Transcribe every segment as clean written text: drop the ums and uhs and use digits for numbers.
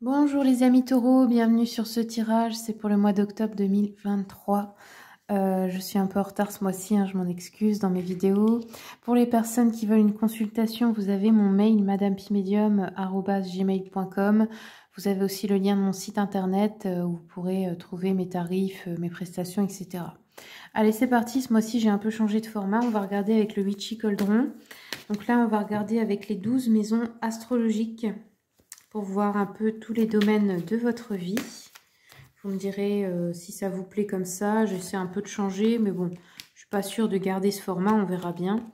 Bonjour les amis taureaux, bienvenue sur ce tirage, c'est pour le mois d'octobre 2023. Je suis un peu en retard ce mois-ci, je m'en excuse dans mes vidéos. Pour les personnes qui veulent une consultation, vous avez mon mail madamepimedium@gmail.com. Vous avez aussi le lien de mon site internet où vous pourrez trouver mes tarifs, mes prestations, etc. Allez, c'est parti, ce mois-ci j'ai un peu changé de format, on va regarder avec le Witchy Cauldron. Donc là, on va regarder avec les 12 maisons astrologiques pour voir un peu tous les domaines de votre vie. Vous me direz si ça vous plaît comme ça. J'essaie un peu de changer, mais bon, je suis pas sûre de garder ce format, on verra bien.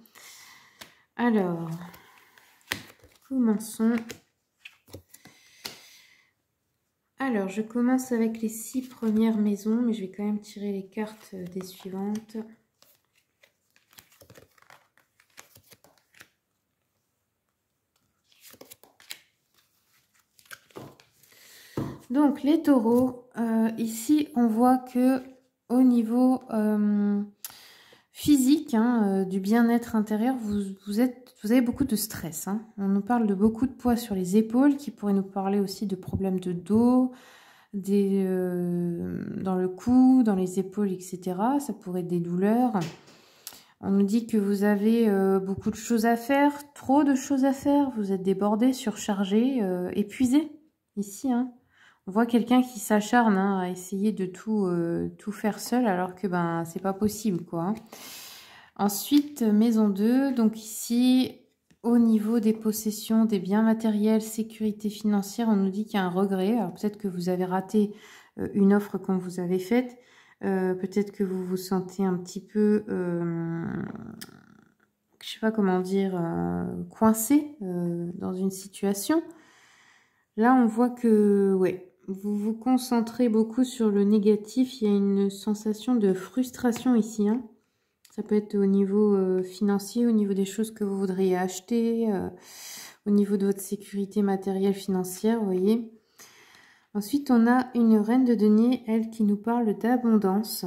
Alors, commençons. Alors, je commence avec les 6 premières maisons, mais je vais quand même tirer les cartes des suivantes. Donc, les taureaux, ici, on voit que au niveau physique, du bien-être intérieur, vous avez beaucoup de stress. On nous parle de beaucoup de poids sur les épaules, qui pourrait nous parler aussi de problèmes de dos, dans le cou, dans les épaules, etc. Ça pourrait être des douleurs. On nous dit que vous avez beaucoup de choses à faire, trop de choses à faire. Vous êtes débordé, surchargé, épuisé ici. On voit quelqu'un qui s'acharne à essayer de tout faire seul alors que c'est pas possible quoi. Ensuite, maison 2, donc ici, au niveau des possessions, des biens matériels, sécurité financière, on nous dit qu'il y a un regret. Alors peut-être que vous avez raté une offre qu'on vous avait faite. Peut-être que vous vous sentez un petit peu, je sais pas comment dire, coincé dans une situation. Là, on voit que, ouais, vous vous concentrez beaucoup sur le négatif. Il y a une sensation de frustration ici. Ça peut être au niveau financier, au niveau des choses que vous voudriez acheter, au niveau de votre sécurité matérielle financière, vous voyez. Ensuite, on a une reine de denier, elle, qui nous parle d'abondance,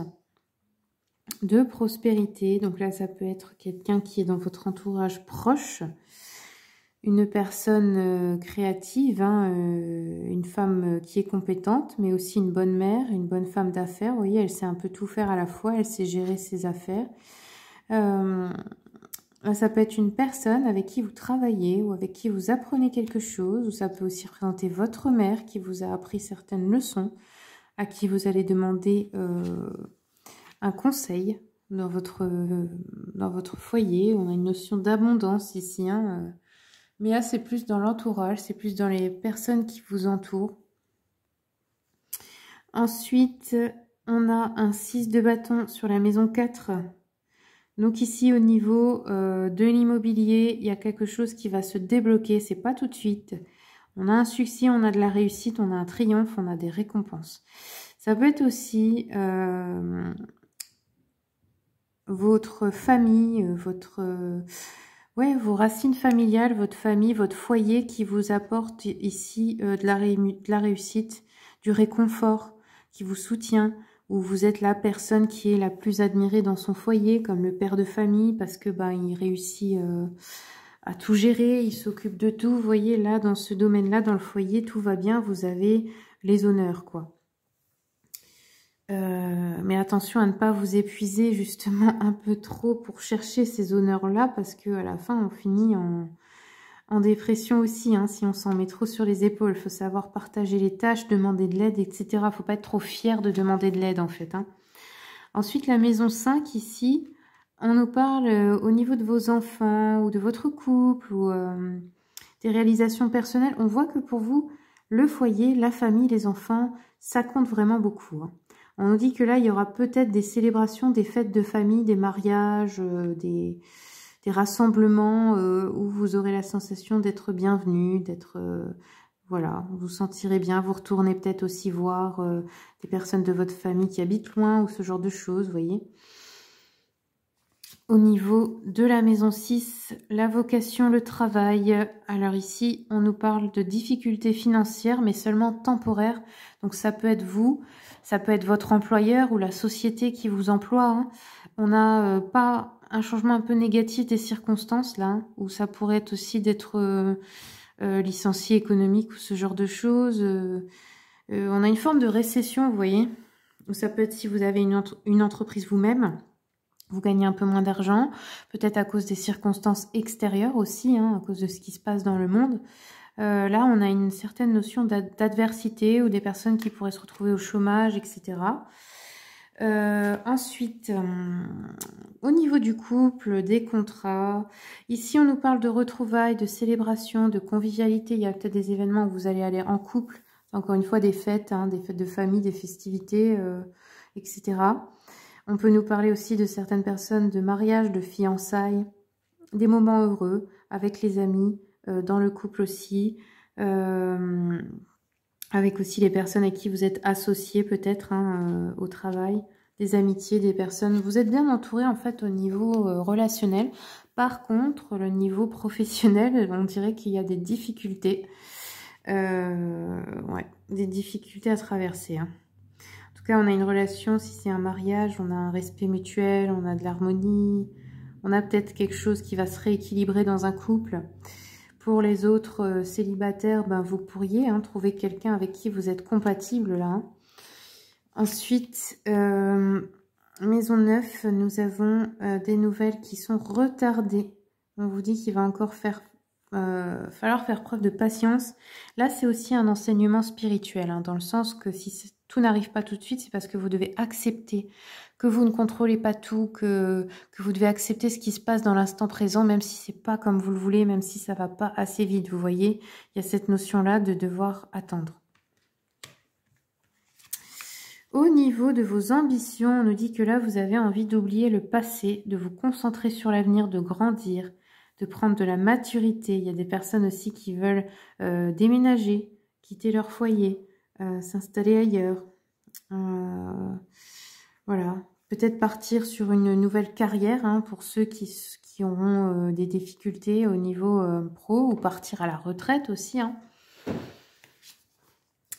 de prospérité. Donc là, ça peut être quelqu'un qui est dans votre entourage proche, une personne créative, une femme qui est compétente, mais aussi une bonne mère, une bonne femme d'affaires. Vous voyez, elle sait un peu tout faire à la fois, elle sait gérer ses affaires. Ça peut être une personne avec qui vous travaillez ou avec qui vous apprenez quelque chose, ou ça peut aussi représenter votre mère qui vous a appris certaines leçons, à qui vous allez demander un conseil dans votre foyer. On a une notion d'abondance ici, mais là c'est plus dans l'entourage, c'est plus dans les personnes qui vous entourent. Ensuite, on a un 6 de bâton sur la maison 4. Donc ici, au niveau de l'immobilier, il y a quelque chose qui va se débloquer. C'est pas tout de suite. On a un succès, on a de la réussite, on a un triomphe, on a des récompenses. Ça peut être aussi votre famille, vos racines familiales, votre famille, votre foyer qui vous apporte ici de la réussite, du réconfort, qui vous soutient, où vous êtes la personne qui est la plus admirée dans son foyer, comme le père de famille, parce que il réussit à tout gérer, il s'occupe de tout. Vous voyez, là, dans ce domaine-là, dans le foyer, tout va bien, vous avez les honneurs, quoi. Mais attention à ne pas vous épuiser justement un peu trop pour chercher ces honneurs-là, parce que à la fin, on finit en dépression aussi, si on s'en met trop sur les épaules. Il faut savoir partager les tâches, demander de l'aide, etc. Il ne faut pas être trop fier de demander de l'aide, en fait. Ensuite, la maison 5, ici, on nous parle au niveau de vos enfants ou de votre couple ou des réalisations personnelles. On voit que pour vous, le foyer, la famille, les enfants, ça compte vraiment beaucoup. On nous dit que là, il y aura peut-être des célébrations, des fêtes de famille, des mariages, des rassemblements où vous aurez la sensation d'être bienvenu, d'être... voilà, vous vous sentirez bien, vous retournez peut-être aussi voir des personnes de votre famille qui habitent loin ou ce genre de choses, vous voyez. Au niveau de la maison 6, la vocation, le travail. Alors ici, on nous parle de difficultés financières, mais seulement temporaires. Donc ça peut être vous, ça peut être votre employeur ou la société qui vous emploie. On n'a pas un changement un peu négatif des circonstances là, où ça pourrait être aussi d'être licencié économique ou ce genre de choses. On a une forme de récession, vous voyez. Ou ça peut être si vous avez une entreprise vous-même, vous gagnez un peu moins d'argent, peut-être à cause des circonstances extérieures aussi, hein, à cause de ce qui se passe dans le monde. Là, on a une certaine notion d'adversité ou des personnes qui pourraient se retrouver au chômage, etc. Ensuite, au niveau du couple, des contrats, ici on nous parle de retrouvailles, de célébration, de convivialité. Il y a peut-être des événements où vous allez aller en couple, encore une fois des fêtes, hein, des fêtes de famille, des festivités, etc. On peut nous parler aussi de certaines personnes de mariage, de fiançailles, des moments heureux avec les amis, dans le couple aussi, avec aussi les personnes avec qui vous êtes associés peut-être hein, au travail, des amitiés, des personnes. Vous êtes bien entouré en fait au niveau relationnel. Par contre, le niveau professionnel, on dirait qu'il y a des difficultés. Ouais, des difficultés à traverser. Hein. En tout cas, on a une relation, si c'est un mariage, on a un respect mutuel, on a de l'harmonie, on a peut-être quelque chose qui va se rééquilibrer dans un couple. Pour les autres célibataires, ben, vous pourriez hein, trouver quelqu'un avec qui vous êtes compatible là. Hein. Ensuite, maison 9, nous avons des nouvelles qui sont retardées. On vous dit qu'il va encore falloir faire preuve de patience. Là, c'est aussi un enseignement spirituel, hein, dans le sens que si tout n'arrive pas tout de suite, c'est parce que vous devez accepter que vous ne contrôlez pas tout, que vous devez accepter ce qui se passe dans l'instant présent, même si c'est pas comme vous le voulez, même si ça va pas assez vite. Vous voyez, il y a cette notion-là de devoir attendre. Au niveau de vos ambitions, on nous dit que là, vous avez envie d'oublier le passé, de vous concentrer sur l'avenir, de grandir, de prendre de la maturité. Il y a des personnes aussi qui veulent déménager, quitter leur foyer, s'installer ailleurs. Voilà, peut-être partir sur une nouvelle carrière hein, pour ceux qui auront des difficultés au niveau pro ou partir à la retraite aussi. Hein.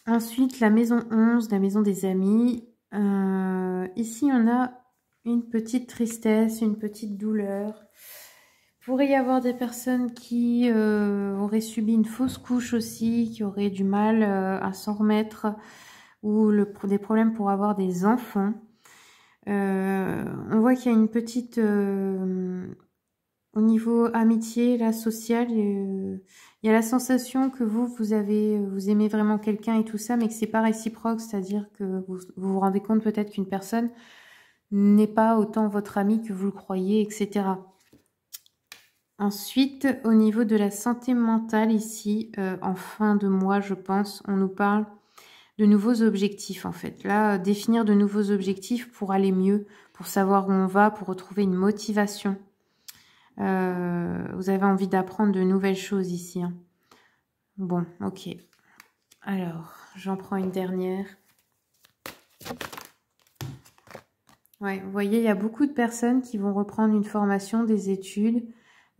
Ensuite, la maison 11, la maison des amis. Ici, on a une petite tristesse, une petite douleur. Il pourrait y avoir des personnes qui auraient subi une fausse couche aussi, qui auraient du mal à s'en remettre, ou des problèmes pour avoir des enfants. On voit qu'il y a une petite... au niveau amitié, là, social, il y a la sensation que vous aimez vraiment quelqu'un et tout ça, mais que c'est pas réciproque, c'est-à-dire que vous vous rendez compte peut-être qu'une personne n'est pas autant votre ami que vous le croyez, etc. Ensuite, au niveau de la santé mentale ici, en fin de mois, je pense, on nous parle de nouveaux objectifs en fait. Là, définir de nouveaux objectifs pour aller mieux, pour savoir où on va, pour retrouver une motivation. Vous avez envie d'apprendre de nouvelles choses ici. Hein. Bon, ok. Alors, j'en prends une dernière. Ouais, vous voyez, il y a beaucoup de personnes qui vont reprendre une formation, des études,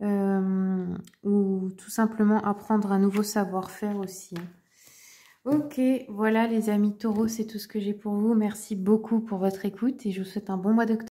ou tout simplement apprendre un nouveau savoir-faire aussi. Hein. Ok, voilà les amis taureaux, c'est tout ce que j'ai pour vous. Merci beaucoup pour votre écoute et je vous souhaite un bon mois d'octobre.